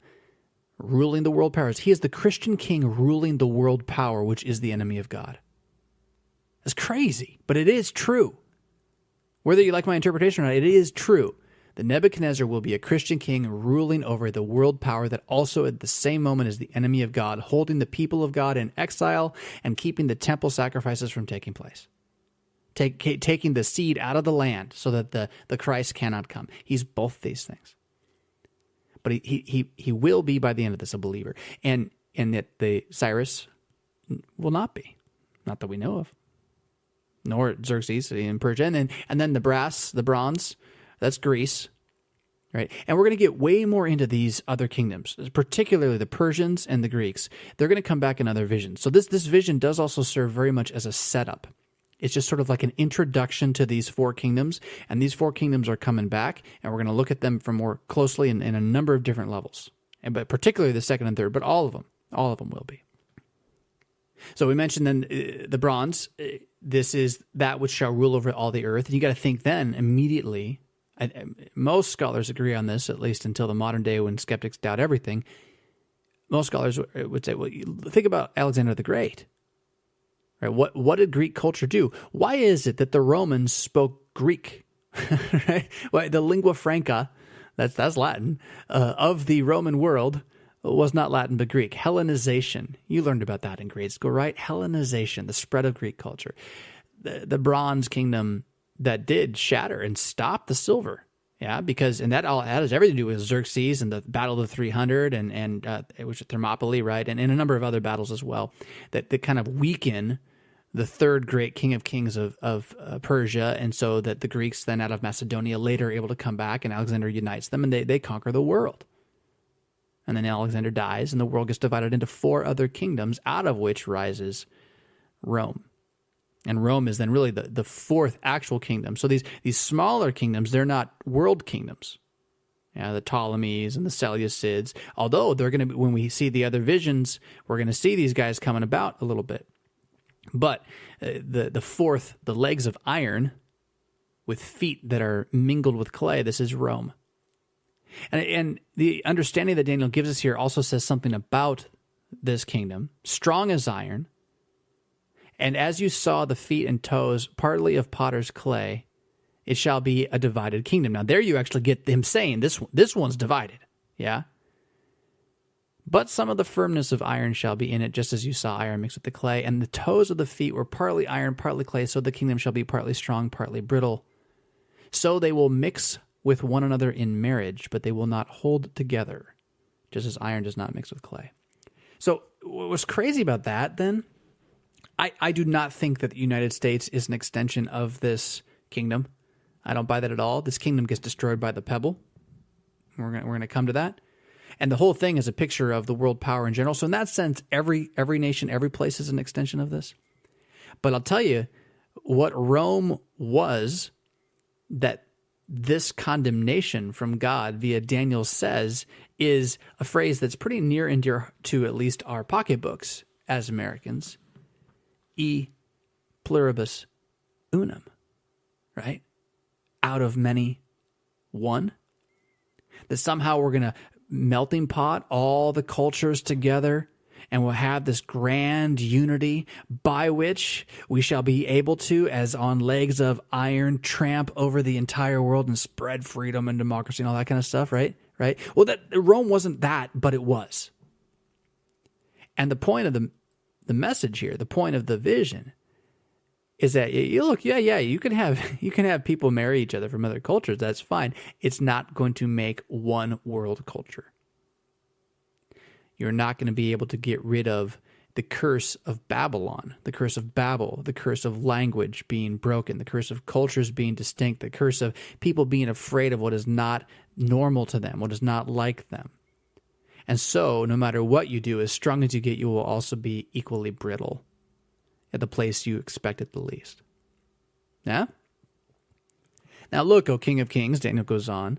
ruling the world powers, he is the Christian king ruling the world power, which is the enemy of God. That's crazy, but it is true. Whether you like my interpretation or not, it is true. The Nebuchadnezzar will be a Christian king ruling over the world power that also at the same moment is the enemy of God, holding the people of God in exile and keeping the temple sacrifices from taking place. Taking the seed out of the land so that the Christ cannot come. He's both these things. But he will be by the end of this a believer. And that the Cyrus will not be. Not that we know of. Nor Xerxes in Persia. And then the bronze, that's Greece, right? And we're going to get way more into these other kingdoms, particularly the Persians and the Greeks. They're going to come back in other visions. So this vision does also serve very much as a setup. It's just sort of like an introduction to these four kingdoms, and these four kingdoms are coming back, and we're going to look at them from more closely in a number of different levels, but particularly the second and third, but all of them will be. So we mentioned then the bronze. This is that which shall rule over all the earth, and you got to think then immediately. Most scholars agree on this, at least until the modern day when skeptics doubt everything. Most scholars would say, well, think about Alexander the Great. Right? What did Greek culture do? Why is it that the Romans spoke Greek? Right? Well, the lingua franca, that's Latin, of the Roman world was not Latin but Greek. Hellenization. You learned about that in grade school, right? Hellenization, the spread of Greek culture. The Bronze Kingdom that did shatter and stop the silver, and that has everything to do with Xerxes and the Battle of the 300 and which is Thermopylae, right, and a number of other battles as well that kind of weaken the third great king of kings of Persia, and so that the Greeks then out of Macedonia later are able to come back, and Alexander unites them, and they conquer the world. And then Alexander dies, and the world gets divided into four other kingdoms, out of which rises Rome. And Rome is then really the fourth actual kingdom. So these smaller kingdoms, they're not world kingdoms. The Ptolemies and the Seleucids, although they're going to, when we see the other visions, we're going to see these guys coming about a little bit. But the fourth, the legs of iron with feet that are mingled with clay, this is Rome. And the understanding that Daniel gives us here also says something about this kingdom, strong as iron. And as you saw the feet and toes, partly of potter's clay, it shall be a divided kingdom. Now there you actually get him saying this one's divided, yeah? But some of the firmness of iron shall be in it, just as you saw iron mixed with the clay. And the toes of the feet were partly iron, partly clay, so the kingdom shall be partly strong, partly brittle. So they will mix with one another in marriage, but they will not hold together, just as iron does not mix with clay. So what was crazy about that then? I do not think that the United States is an extension of this kingdom. I don't buy that at all. This kingdom gets destroyed by the pebble. We're going to come to that. And the whole thing is a picture of the world power in general. So in that sense, every nation, every place is an extension of this. But I'll tell you what Rome was, that this condemnation from God via Daniel says, is a phrase that's pretty near and dear to at least our pocketbooks as Americans. E pluribus unum, right? Out of many, one. That somehow we're going to melting pot all the cultures together, and we'll have this grand unity by which we shall be able to, as on legs of iron, tramp over the entire world and spread freedom and democracy and all that kind of stuff, right? Right? Well, that Rome wasn't that, but it was. And the point of the message here, the point of the vision, is that you look, you can have people marry each other from other cultures. That's fine. It's not going to make one world culture. You're not going to be able to get rid of the curse of Babylon, the curse of Babel, the curse of language being broken, the curse of cultures being distinct, the curse of people being afraid of what is not normal to them, what is not like them. And so, no matter what you do, as strong as you get, you will also be equally brittle at the place you expect it the least. Yeah? Now look, O King of Kings, Daniel goes on,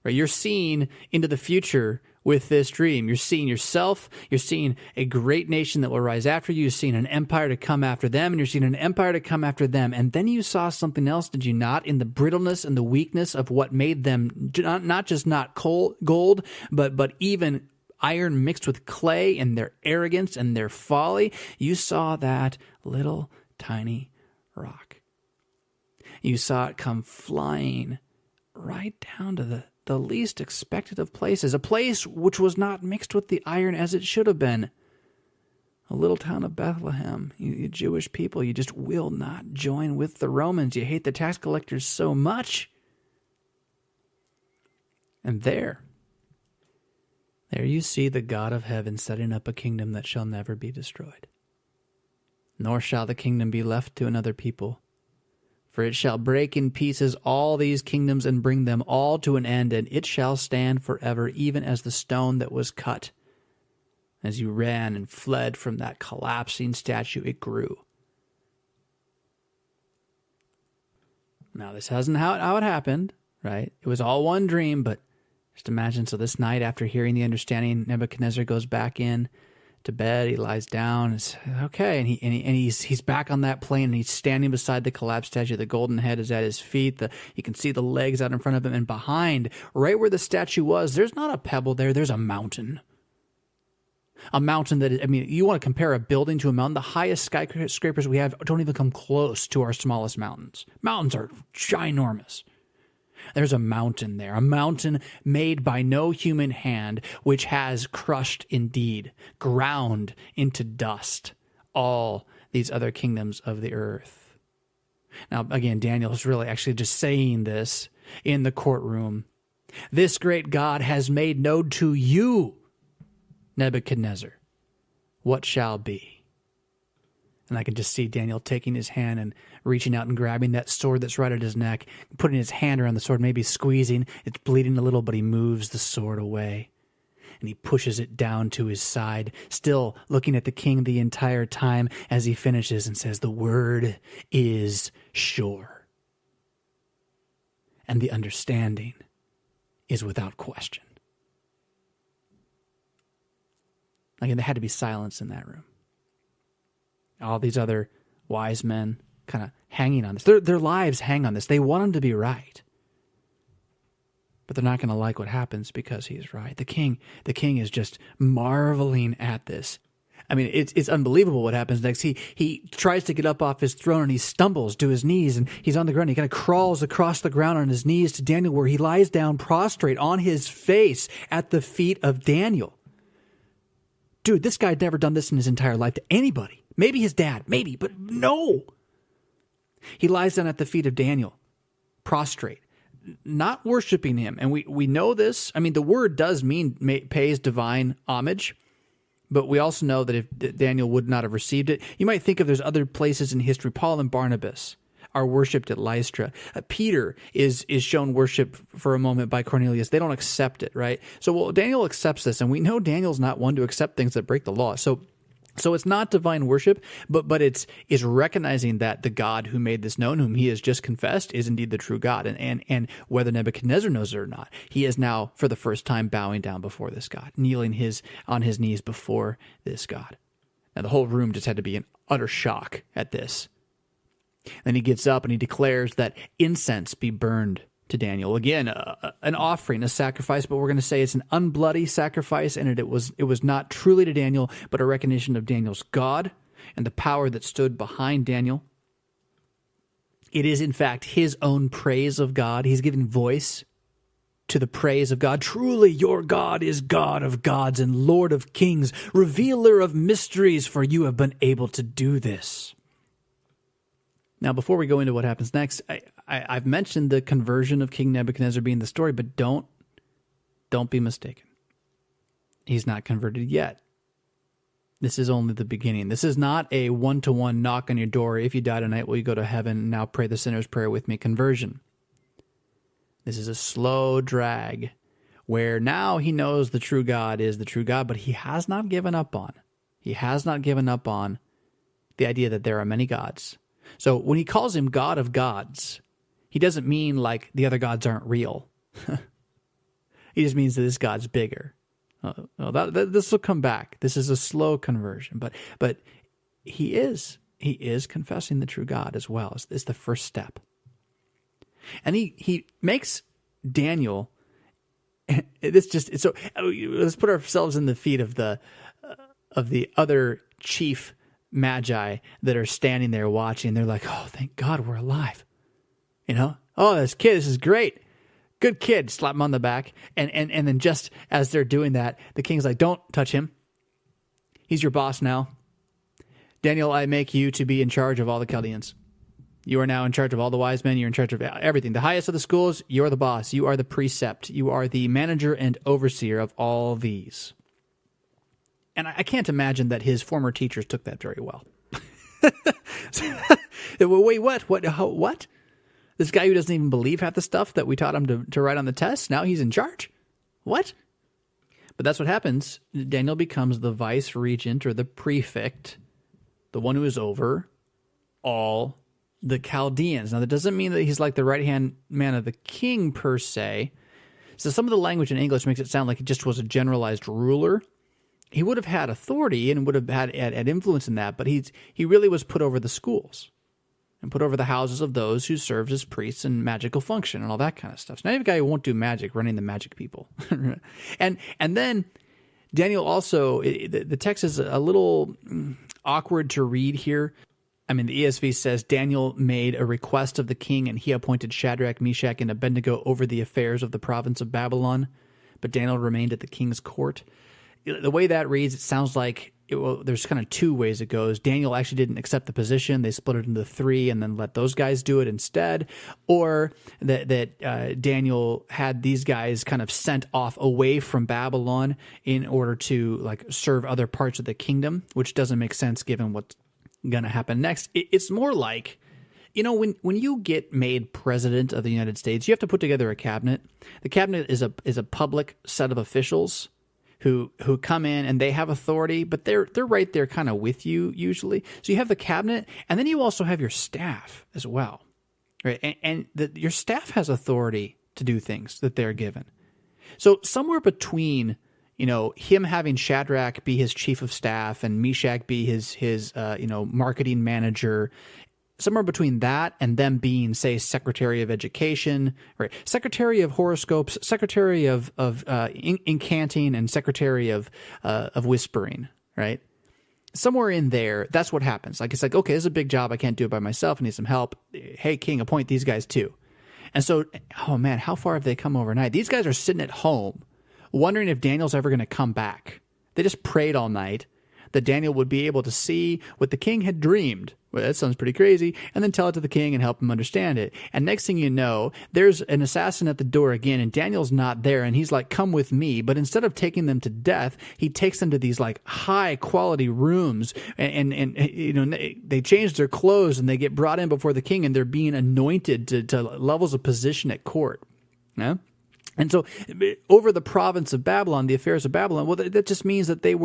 right? You're seeing into the future with this dream. You're seeing yourself, you're seeing a great nation that will rise after you, you're seeing an empire to come after them, and you're seeing an empire to come after them. And then you saw something else, did you not, in the brittleness and the weakness of what made them not just not gold, but even iron mixed with clay, and their arrogance and their folly. You saw that little tiny rock. You saw it come flying right down to the least expected of places, a place which was not mixed with the iron as it should have been. A little town of Bethlehem. You Jewish people, you just will not join with the Romans. You hate the tax collectors so much. And there you see the God of heaven setting up a kingdom that shall never be destroyed. Nor shall the kingdom be left to another people. For it shall break in pieces all these kingdoms and bring them all to an end, and it shall stand forever, even as the stone that was cut. As you ran and fled from that collapsing statue, it grew. Now, this isn't how it happened, right? It was all one dream, but just imagine, so this night, after hearing the understanding, Nebuchadnezzar goes back in to bed. He lies down. It's okay, and he's back on that plane, and he's standing beside the collapsed statue. The golden head is at his feet. You can see the legs out in front of him, and behind, right where the statue was, there's not a pebble there. There's a mountain. A mountain that, you want to compare a building to a mountain. The highest skyscrapers we have don't even come close to our smallest mountains. Mountains are ginormous. There's a mountain there, a mountain made by no human hand, which has crushed indeed, ground into dust, all these other kingdoms of the earth. Now, again, Daniel is really actually just saying this in the courtroom. This great God has made known to you, Nebuchadnezzar, what shall be. And I can just see Daniel taking his hand and reaching out and grabbing that sword that's right at his neck, putting his hand around the sword, maybe squeezing. It's bleeding a little, but he moves the sword away. And he pushes it down to his side, still looking at the king the entire time as he finishes and says, "The word is sure. And the understanding is without question." Again, there had to be silence in that room. All these other wise men kind of hanging on this. Their lives hang on this. They want him to be right. But they're not going to like what happens because he's right. The king is just marveling at this. It's unbelievable what happens next. He tries to get up off his throne, and he stumbles to his knees, and he's on the ground. He kind of crawls across the ground on his knees to Daniel, where he lies down prostrate on his face at the feet of Daniel. Dude, this guy had never done this in his entire life to anybody. Maybe his dad, maybe, but no. He lies down at the feet of Daniel, prostrate, not worshiping him. And we know this. The word does mean pays divine homage, but we also know that if Daniel would not have received it, you might think of there's other places in history. Paul and Barnabas are worshipped at Lystra. Peter is shown worship for a moment by Cornelius. They don't accept it, right? So Daniel accepts this, and we know Daniel's not one to accept things that break the law. So it's not divine worship, but it's recognizing that the God who made this known, whom he has just confessed, is indeed the true God. And whether Nebuchadnezzar knows it or not, he is now for the first time bowing down before this God, kneeling on his knees before this God. Now the whole room just had to be in utter shock at this. Then he gets up and he declares that incense be burned to Daniel. Again, an offering, a sacrifice, but we're going to say it's an unbloody sacrifice, and it was not truly to Daniel, but a recognition of Daniel's God and the power that stood behind Daniel. It is, in fact, his own praise of God. He's giving voice to the praise of God. Truly, your God is God of gods and Lord of kings, revealer of mysteries, for you have been able to do this. Now, before we go into what happens next, I've mentioned the conversion of King Nebuchadnezzar being the story, but don't be mistaken. He's not converted yet. This is only the beginning. This is not a one-to-one knock on your door. If you die tonight, will you go to heaven? Now pray the sinner's prayer with me. Conversion. This is a slow drag where now he knows the true God is the true God, but he has not given up on. He has not given up on the idea that there are many gods. So when he calls him God of gods, he doesn't mean like the other gods aren't real. He just means that this God's bigger. This will come back. This is a slow conversion, but he is confessing the true God as well. It's the first step. And he makes Daniel. Let's put ourselves in the feet of the other chief magi that are standing there watching. They're like, oh, thank God we're alive. Oh, this is great. Good kid. Slap him on the back. And then just as they're doing that, the king's like, don't touch him. He's your boss now. Daniel, I make you to be in charge of all the Chaldeans. You are now in charge of all the wise men. You're in charge of everything. The highest of the schools, you're the boss. You are the precept. You are the manager and overseer of all these. And I can't imagine that his former teachers took that very well. Wait, what? What? This guy who doesn't even believe half the stuff that we taught him to write on the test, now he's in charge? What? But that's what happens. Daniel becomes the vice regent or the prefect, the one who is over all the Chaldeans. Now, that doesn't mean that he's like the right-hand man of the king per se. So some of the language in English makes it sound like he just was a generalized ruler. He would have had authority and would have had influence in that, but he really was put over the schools and put over the houses of those who served as priests and magical function and all that kind of stuff. So now you have a guy who won't do magic running the magic people. and then Daniel also, the text is a little awkward to read here. I mean, the ESV says Daniel made a request of the king and he appointed Shadrach, Meshach, and Abednego over the affairs of the province of Babylon, but Daniel remained at the king's court. The way that reads, it sounds like there's kind of two ways it goes. Daniel actually didn't accept the position. They split it into three and then let those guys do it instead. Or that Daniel had these guys kind of sent off away from Babylon in order to like serve other parts of the kingdom, which doesn't make sense given what's going to happen next. It's more like, when you get made president of the United States, you have to put together a cabinet. The cabinet is a public set of officials who come in and they have authority, but they're right there kind of with you usually. So you have the cabinet, and then you also have your staff as well, right? And your staff has authority to do things that they're given. So somewhere between, him having Shadrach be his chief of staff and Meshach be his marketing manager, somewhere between that and them being, say, Secretary of Education, right? Secretary of Horoscopes, Secretary of Incanting, and Secretary of Whispering, right? Somewhere in there, that's what happens. Like, it's like, okay, this is a big job. I can't do it by myself. I need some help. Hey, king, appoint these guys too. And so, oh man, how far have they come overnight? These guys are sitting at home wondering if Daniel's ever going to come back. They just prayed all night. that Daniel would be able to see what the king had dreamed. Well, that sounds pretty crazy. And then tell it to the king and help him understand it. And next thing you know, there's an assassin at the door again, and Daniel's not there. And he's like, come with me. But instead of taking them to death, he takes them to these like high quality rooms. And you know, they change their clothes and they get brought in before the king, and they're being anointed to levels of position at court. Yeah. And so over the province of Babylon, the affairs of Babylon, well, that just means that they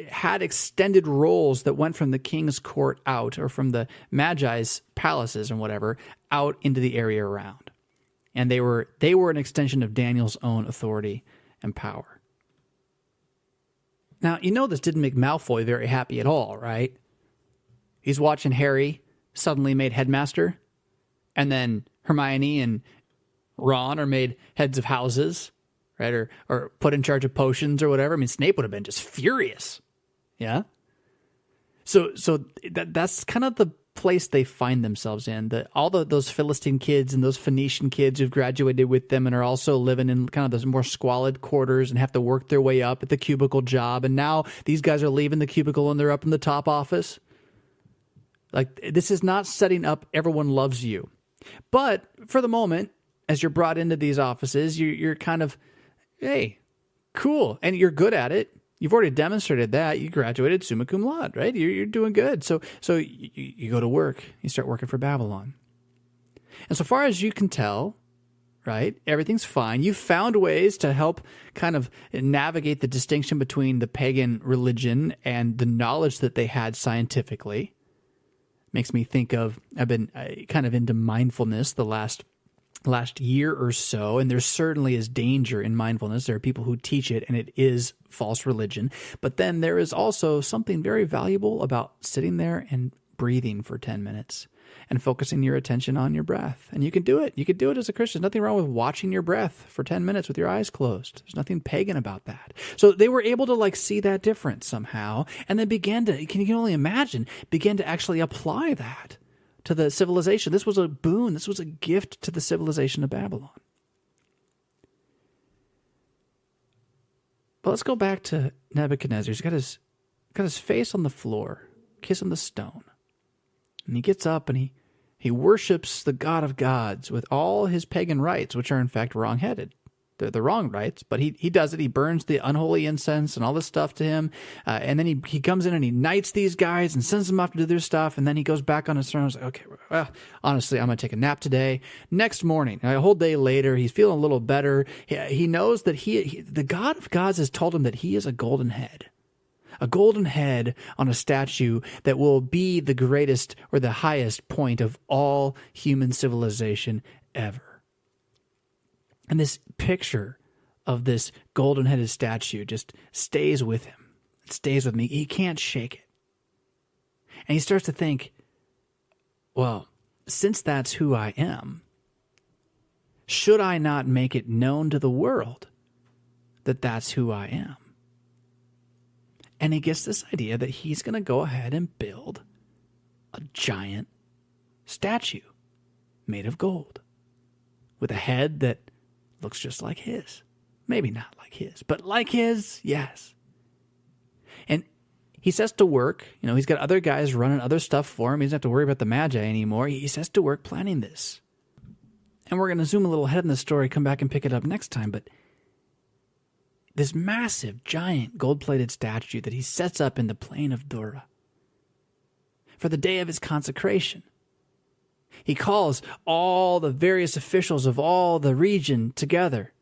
had extended roles that went from the king's court out, or from the Magi's palaces and whatever, out into the area around. And they were an extension of Daniel's own authority and power. Now, you know this didn't make Malfoy very happy at all, right? He's watching Harry suddenly made headmaster, and then Hermione and Ron are made heads of houses, right? Or put in charge of potions or whatever. I mean, Snape would have been just furious. Yeah. So that's kind of the place they find themselves in. All those Philistine kids and those Phoenician kids who've graduated with them and are also living in kind of those more squalid quarters and have to work their way up at the cubicle job. And now these guys are leaving the cubicle and they're up in the top office. Like, this is not setting up everyone loves you. But for the moment, as you're brought into these offices, you're kind of, hey, cool. And you're good at it. You've already demonstrated that. You graduated summa cum laude, right? You're doing good. So you go to work. You start working for Babylon. And so far as you can tell, right, everything's fine. You've found ways to help kind of navigate the distinction between the pagan religion and the knowledge that they had scientifically. Makes me think of, I've been kind of into mindfulness the last year or so, and there certainly is danger in mindfulness. There are people who teach it, and it is false religion. But then there is also something very valuable about sitting there and breathing for 10 minutes and focusing your attention on your breath. And you can do it. You can do it as a Christian. There's nothing wrong with watching your breath for 10 minutes with your eyes closed. There's nothing pagan about that. So they were able to like see that difference somehow, and then began to, you can only imagine, began to actually apply that to the civilization. This was a boon. This was a gift to the civilization of Babylon. But let's go back to Nebuchadnezzar. He's got his face on the floor, kissing the stone. And he gets up and he worships the God of gods with all his pagan rites, which are in fact wrong-headed. They're the wrong rites, but he does it. He burns the unholy incense and all this stuff to him. And then he comes in and he knights these guys and sends them off to do their stuff. And then he goes back on his throne and is like, okay, well, honestly, I'm going to take a nap today. Next morning, a whole day later, he's feeling a little better. He knows that the God of gods has told him that he is a golden head. A golden head on a statue that will be the greatest or the highest point of all human civilization ever. And this picture of this golden-headed statue just stays with him. It stays with me. He can't shake it. And he starts to think, well, since that's who I am, should I not make it known to the world that that's who I am? And he gets this idea that he's going to go ahead and build a giant statue made of gold with a head that looks just like his. Maybe not like his, but like his, yes. And he sets to work. You know, he's got other guys running other stuff for him. He doesn't have to worry about the Magi anymore. He sets to work planning this. And we're going to zoom a little ahead in the story, come back and pick it up next time, but this massive, giant, gold-plated statue that he sets up in the plain of Dura for the day of his consecration. He calls all the various officials of all the region together.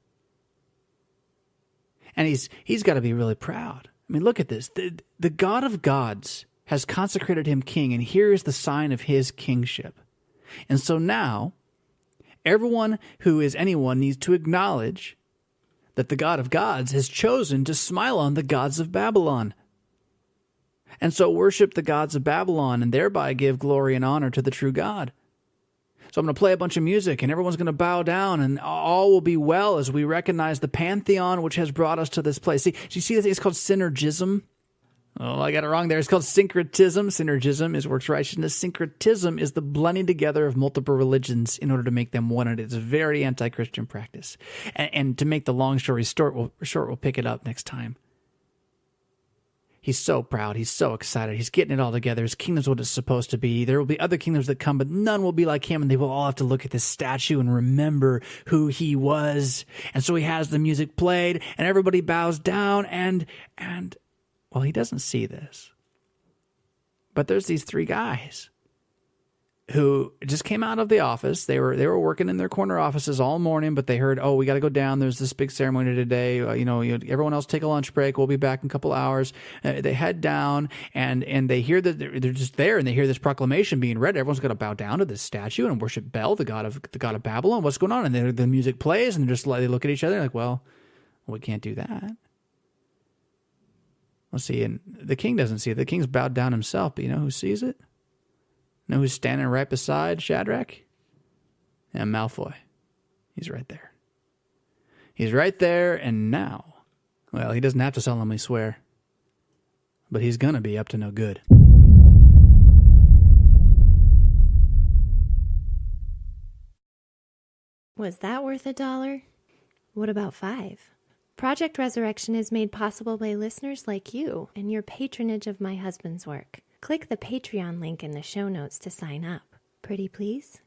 And he's got to be really proud. I mean, look at this. The God of gods has consecrated him king, and here is the sign of his kingship. And so now, everyone who is anyone needs to acknowledge that the God of gods has chosen to smile on the gods of Babylon. And so worship the gods of Babylon and thereby give glory and honor to the true God. So I'm going to play a bunch of music and everyone's going to bow down and all will be well as we recognize the pantheon which has brought us to this place. See, do you see that it's called synergism? Oh, I got it wrong there. It's called syncretism. Synergism is works righteousness. Syncretism is the blending together of multiple religions in order to make them one. And it's a very anti-Christian practice. And to make the long story short, we'll pick it up next time. He's so proud. He's so excited. He's getting it all together. His kingdom's what it's supposed to be. There will be other kingdoms that come, but none will be like him, and they will all have to look at this statue and remember who he was. And so he has the music played, and everybody bows down, and well, he doesn't see this. But there's these three guys who just came out of the office. They were working in their corner offices all morning, but they heard, oh, we got to go down. There's this big ceremony today. Everyone else take a lunch break. We'll be back in a couple hours. They head down, and they hear that they're just there, and they hear this proclamation being read. Everyone's got to bow down to this statue and worship Bel, the god of Babylon. What's going on? And the music plays, and they look at each other like, well, we can't do that. Let's see, and the king doesn't see it. The king's bowed down himself, but you know who sees it? Know who's standing right beside Shadrach? Yeah, Malfoy. He's right there. He's right there, and now, well, he doesn't have to solemnly swear, but he's going to be up to no good. Was that worth $1? What about $5? Project Resurrection is made possible by listeners like you and your patronage of my husband's work. Click the Patreon link in the show notes to sign up. Pretty please?